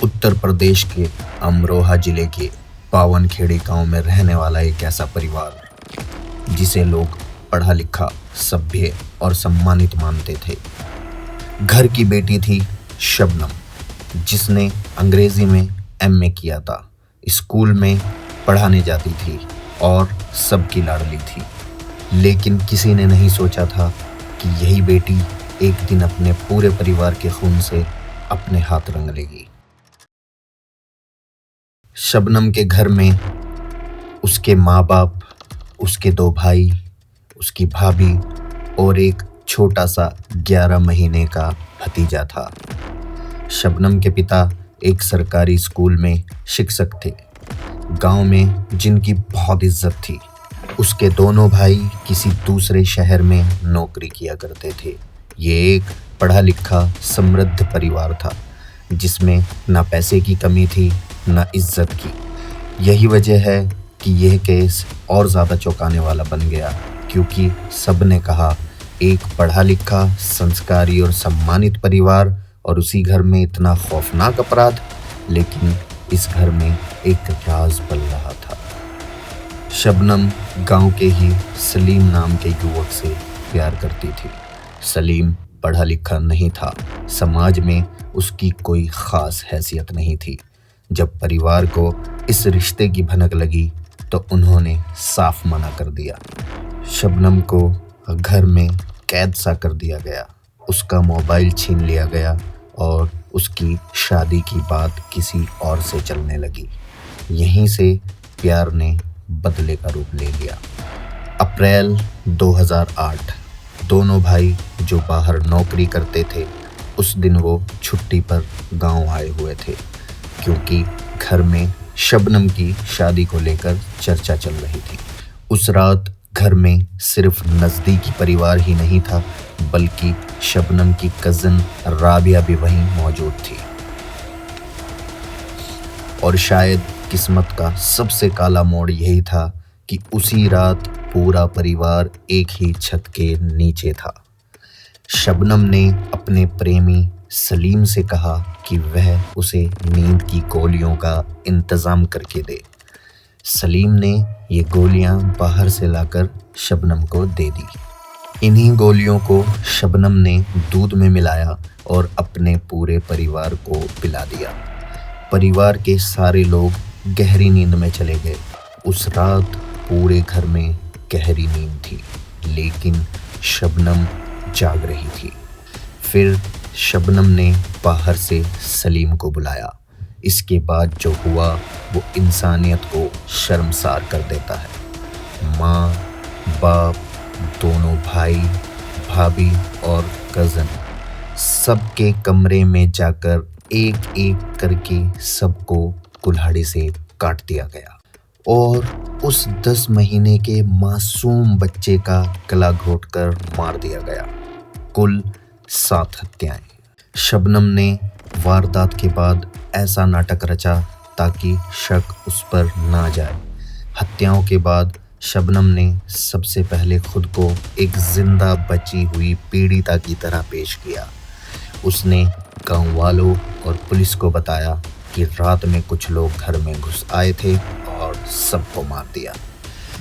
उत्तर प्रदेश के अमरोहा जिले के पावनखेड़ी गांव में रहने वाला एक ऐसा परिवार जिसे लोग पढ़ा लिखा, सभ्य और सम्मानित मानते थे। घर की बेटी थी शबनम, जिसने अंग्रेजी में एमए किया था। स्कूल में पढ़ाने जाती थी और सबकी लाडली थी। लेकिन किसी ने नहीं सोचा था कि यही बेटी एक दिन अपने पूरे परिवार के खून से अपने हाथ रंग लेगी। शबनम के घर में उसके माँ बाप, उसके 2 भाई, उसकी भाभी और एक छोटा सा 11 महीने का भतीजा था। शबनम के पिता एक सरकारी स्कूल में शिक्षक थे, गांव में जिनकी बहुत इज्जत थी। उसके दोनों भाई किसी दूसरे शहर में नौकरी किया करते थे। ये एक पढ़ा लिखा समृद्ध परिवार था, जिसमें ना पैसे की कमी थी ना इज्जत की। यही वजह है कि यह केस और ज़्यादा चौंकाने वाला बन गया, क्योंकि सब ने कहा एक पढ़ा लिखा, संस्कारी और सम्मानित परिवार और उसी घर में इतना खौफनाक अपराध। लेकिन इस घर में एक राज पल रहा था। शबनम गांव के ही सलीम नाम के युवक से प्यार करती थी। सलीम पढ़ा लिखा नहीं था, समाज में उसकी कोई खास हैसियत नहीं थी। जब परिवार को इस रिश्ते की भनक लगी तो उन्होंने साफ मना कर दिया। शबनम को घर में कैद सा कर दिया गया, उसका मोबाइल छीन लिया गया और उसकी शादी की बात किसी और से चलने लगी। यहीं से प्यार ने बदले का रूप ले लिया। अप्रैल 2008, दोनों भाई जो बाहर नौकरी करते थे, उस दिन वो छुट्टी पर गांव आए हुए थे, क्योंकि घर में शबनम की शादी को लेकर चर्चा चल रही थी। उस रात घर में सिर्फ नज़दीकी परिवार ही नहीं था, बल्कि शबनम की कज़न राबिया भी वहीं मौजूद थी। और शायद किस्मत का सबसे काला मोड़ यही था कि उसी रात पूरा परिवार एक ही छत के नीचे था। शबनम ने अपने प्रेमी सलीम से कहा कि वह उसे नींद की गोलियों का इंतज़ाम करके दे। सलीम ने ये गोलियां बाहर से लाकर शबनम को दे दी। इन्हीं गोलियों को शबनम ने दूध में मिलाया और अपने पूरे परिवार को पिला दिया। परिवार के सारे लोग गहरी नींद में चले गए। उस रात पूरे घर में गहरी नींद थी, लेकिन शबनम जाग रही थी। फिर शबनम ने बाहर से सलीम को बुलाया। इसके बाद जो हुआ वो इंसानियत को शर्मसार कर देता है। माँ, बाप, दोनों भाई, भाभी और कज़न सबके कमरे में जाकर एक एक करके सबको कुल्हाड़ी से काट दिया गया और उस 10 महीने के मासूम बच्चे का गला घोंटकर मार दिया गया। कुल 7 हत्याएं। शबनम ने वारदात के बाद ऐसा नाटक रचा ताकि शक उस पर ना जाए। हत्याओं के बाद शबनम ने सबसे पहले खुद को एक जिंदा बची हुई पीड़िता की तरह पेश किया। उसने गांव वालों और पुलिस को बताया कि रात में कुछ लोग घर में घुस आए थे और सबको मार दिया।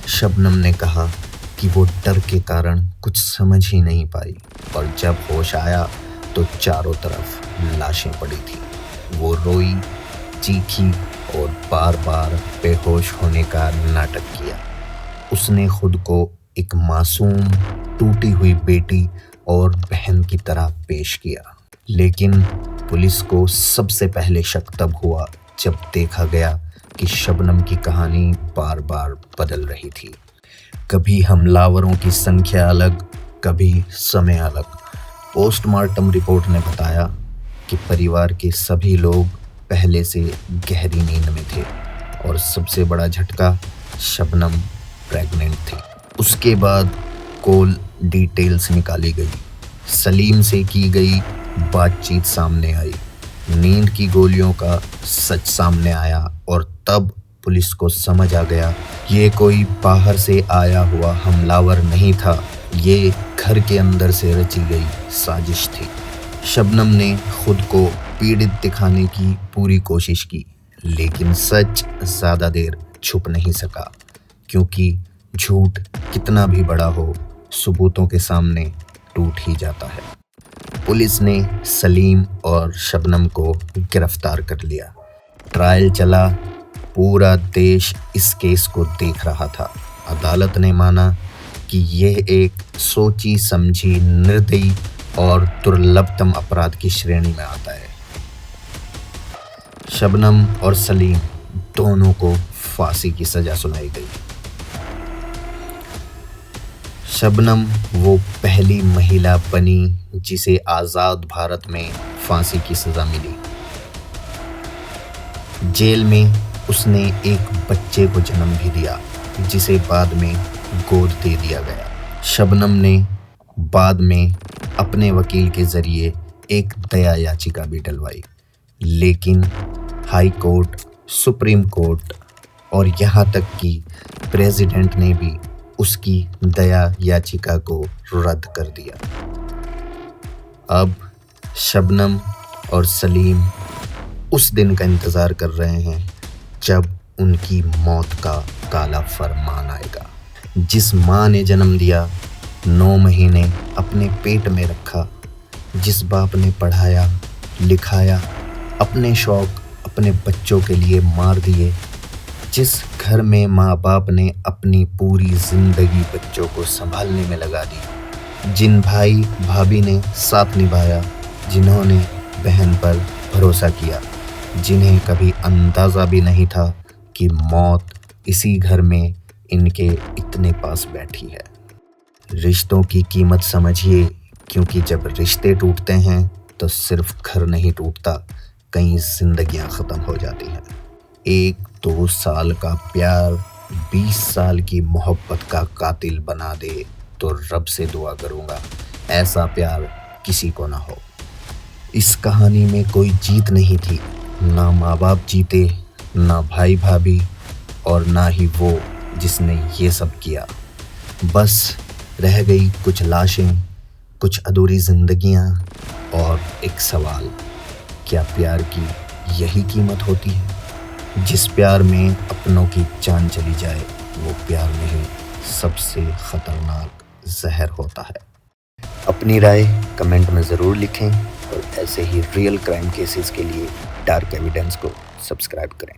शबनम ने कहा कि वो डर के कारण कुछ समझ ही नहीं पाई और जब होश आया तो चारों तरफ लाशें पड़ी थी। वो रोई, चीखी और बार बार बेहोश होने का नाटक किया। उसने खुद को एक मासूम, टूटी हुई बेटी और बहन की तरह पेश किया। लेकिन पुलिस को सबसे पहले शक तब हुआ जब देखा गया कि शबनम की कहानी बार बार बदल रही थी। कभी हमलावरों की संख्या अलग, कभी समय अलग। पोस्टमार्टम रिपोर्ट ने बताया कि परिवार के सभी लोग पहले से गहरी नींद में थे और सबसे बड़ा झटका, शबनम प्रेग्नेंट थी। उसके बाद कॉल डिटेल्स निकाली गई, सलीम से की गई बातचीत सामने आई, नींद की गोलियों का सच सामने आया और तब पुलिस को समझ आ गया ये कोई बाहर से आया हुआ हमलावर नहीं था, ये घर के अंदर से रची गई साजिश थी। शबनम ने खुद को पीड़ित दिखाने की पूरी कोशिश की, लेकिन सच ज़्यादा देर छुप नहीं सका, क्योंकि झूठ कितना भी बड़ा हो, सबूतों के सामने टूट ही जाता है। पुलिस ने सलीम और शबनम को गिरफ्तार कर लिया। ट्रायल चला, पूरा देश इस केस को देख रहा था। अदालत ने माना कि यह एक सोची समझी, निर्दयी और दुर्लभतम अपराध की श्रेणी में आता है। शबनम और सलीम दोनों को फांसी की सजा सुनाई गई। शबनम वो पहली महिला बनी जिसे आज़ाद भारत में फांसी की सजा मिली। जेल में उसने एक बच्चे को जन्म भी दिया, जिसे बाद में गोद दे दिया गया। शबनम ने बाद में अपने वकील के ज़रिए एक दया याचिका भी डलवाई, लेकिन हाई कोर्ट, सुप्रीम कोर्ट और यहाँ तक कि प्रेसिडेंट ने भी उसकी दया याचिका को रद्द कर दिया। अब शबनम और सलीम उस दिन का इंतज़ार कर रहे हैं जब उनकी मौत का काला फरमान आएगा। जिस माँ ने जन्म दिया, 9 महीने अपने पेट में रखा, जिस बाप ने पढ़ाया लिखाया, अपने शौक अपने बच्चों के लिए मार दिए, जिस घर में माँ बाप ने अपनी पूरी जिंदगी बच्चों को संभालने में लगा दी, जिन भाई भाभी ने साथ निभाया, जिन्होंने बहन पर भरोसा किया, जिन्हें कभी अंदाज़ा भी नहीं था कि मौत इसी घर में इनके इतने पास बैठी है। रिश्तों की कीमत समझिए, क्योंकि जब रिश्ते टूटते हैं तो सिर्फ घर नहीं टूटता, कई जिंदगियां ख़त्म हो जाती हैं। 1-2 साल का प्यार 20 साल की मोहब्बत का कातिल बना दे तो रब से दुआ करूँगा ऐसा प्यार किसी को ना हो। इस कहानी में कोई जीत नहीं थी, ना माँ बाप जीते, ना भाई भाभी, और ना ही वो जिसने ये सब किया। बस रह गई कुछ लाशें, कुछ अधूरी जिंदगियां और एक सवाल, क्या प्यार की यही कीमत होती है? जिस प्यार में अपनों की जान चली जाए, वो प्यार नहीं, सबसे खतरनाक जहर होता है। अपनी राय कमेंट में ज़रूर लिखें और ऐसे ही रियल क्राइम केसेस के लिए डार्क एविडेंस को सब्सक्राइब करें।